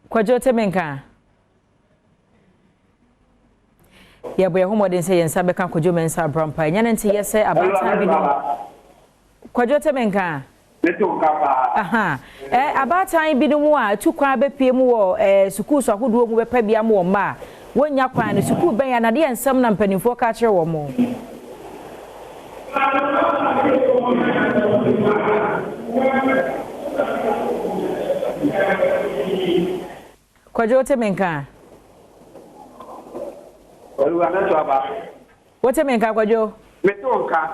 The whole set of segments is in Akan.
Kwajo Temenka. Ya boy homoden say yensa beka Kwajo mensa brampa. Nya nti ye say abata bi no. Kwajo Temenka. Aha. Abata bi no mu a tukwa bepie mu wo school so ahodo mu bepa bia mu wo ma. Wonya kwan no school ben ya na de ensam na mpanimfo ka kire wo mo. Kwajo Temenka. What Temenka Kwajo? Metonka.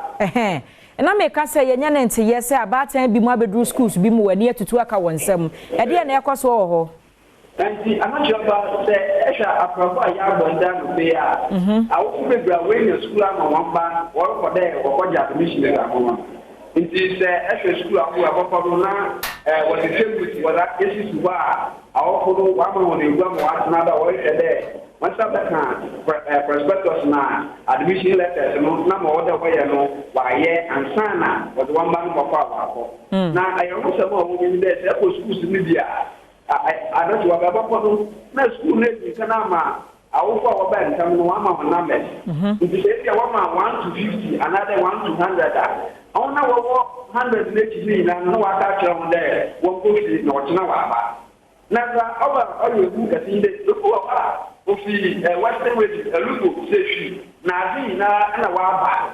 Na meka say yenya na nti ye say abatan bi mu abedru schools bi mu wani atutu aka wonsam. E de na ekoso wo ho. Nti amachoba say esha aprofa ya bonda no be a. Awu be bra we na school ama wamba wo ko de wo ko ja admission le akoma. Nti say esha school awu abofo na wo de tembuti wo da esi suwa awu ko wa ma wo ne gwa mo asna da wo hede. Once prospectus na admission letters no na mo order boy no wa ye ansana was one man for power. Na I also say mo we dey say for schools ni dia. I don't wa baba ko na school na kana ma awu for wa ba ntam no wa ma numbers. If say dia wa ma 1 to 50 another 1 to 100. Ona wo 100 na na no wa ka kire mo there wo ko fi na o tena wa ba. Na za oba oyo ku ka tin de ko wa ofi western way alugo sefi na adi na wa ba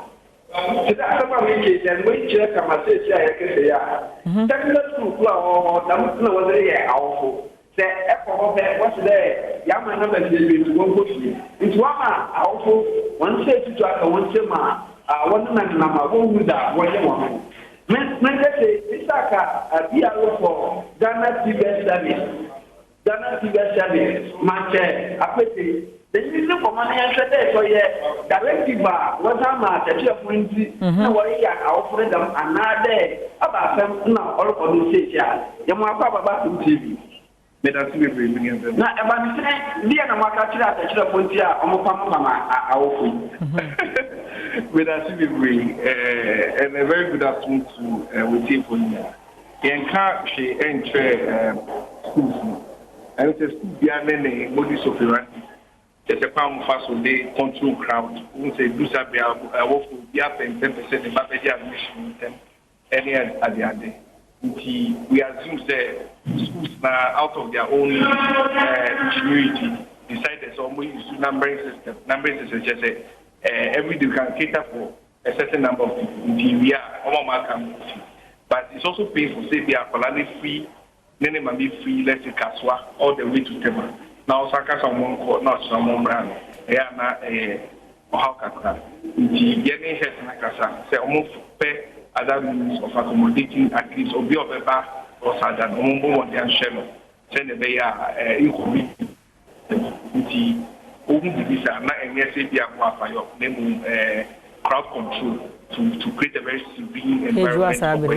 tida sama we ke den we kire kama se sia ya kese ya technical school ku a dam na wazere ya awfo se e ko be what there ya ma na be be to go fi into ama awfo won se tutu aka won se ma won na na ma wo hu da wo ye wo men say isaka bia wo for Ghana TV studies match apete the reason for money and say so yeah directive was am at the point na worry ya offer them another about them na all for the say ya you mo aba TV me that we bring them na e ba mi say dia na maka kira at the point ya omo pam awofo we that we bring and a very good afternoon to we take for you yenka she enter schools. And it's a school behind any modus operandi. There's a palm fast on the control crowd. We say do something. I work for be up 10% in Babaji admission them. Any at the end. We assume that schools now out of their own ingenuity decided so we use numbering system. Numbering system just say every day we can cater for a certain number of people. We are but it's also painful. Say we are free. Nene mami free let's say Kaswa all the way to Tema. Now Saka someone called not someone brand. Na how kakra. Nti yene head na kasa. Say almost pay other means of accommodating at least obi obeba or sadan. Omo want yan share. Say ne be ya incomi. Nti obi bisa na enye say bia mo afayo. Nemu crowd control to create a very serene environment.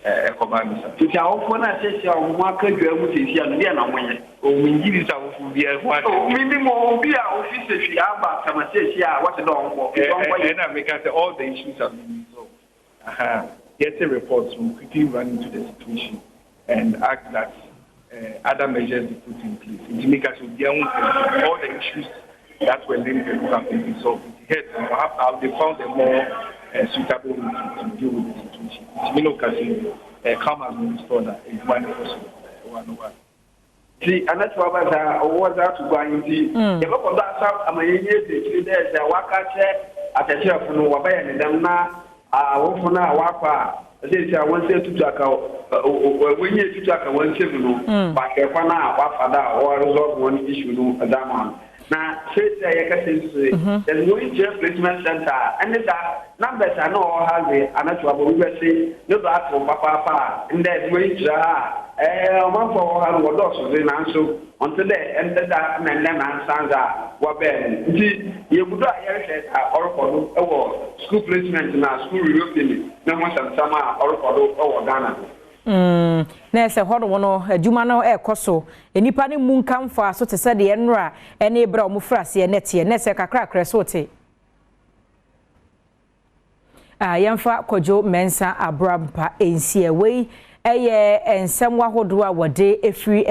If you are na say you want to do what is here, we are not winning. Or we need to have the what? Minimum be our office if you are back. Some say, yeah, what's the long? And I make all the issues have been resolved. Get a report to quickly run into the situation and act that other measures be put in place. To make us all the issues that were linked to have been resolved. Perhaps they found a more suitable to deal with the situation. Premtobre Kasee, calm has been restored. It's one. See, and that's what I was out to go into. The look of that south, I'm a year to there's a waka at a chair from Wabayan and them now. Wofuna Wapa, they I want to talk out when you talk one civil, but if I now Wafada or resolve one issue at that one. Now, say there's no placement center, and the numbers are not having an actual we will say no back for Papa, and there's way to one for our dogs in answer until they ended that and then answer what Ben. You could not hear or for school placement in our school reopening, no more than summer or for Ghana. Na se hodo wono adwuma no ekoso enipa ne mu nkamfa so te se de enra ene bra omufrase nete ne se kakra kreso te yemfa kojo mensa abrampa ensie wei ensem wahodo a wode efiri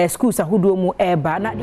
schools ahodo mu eba na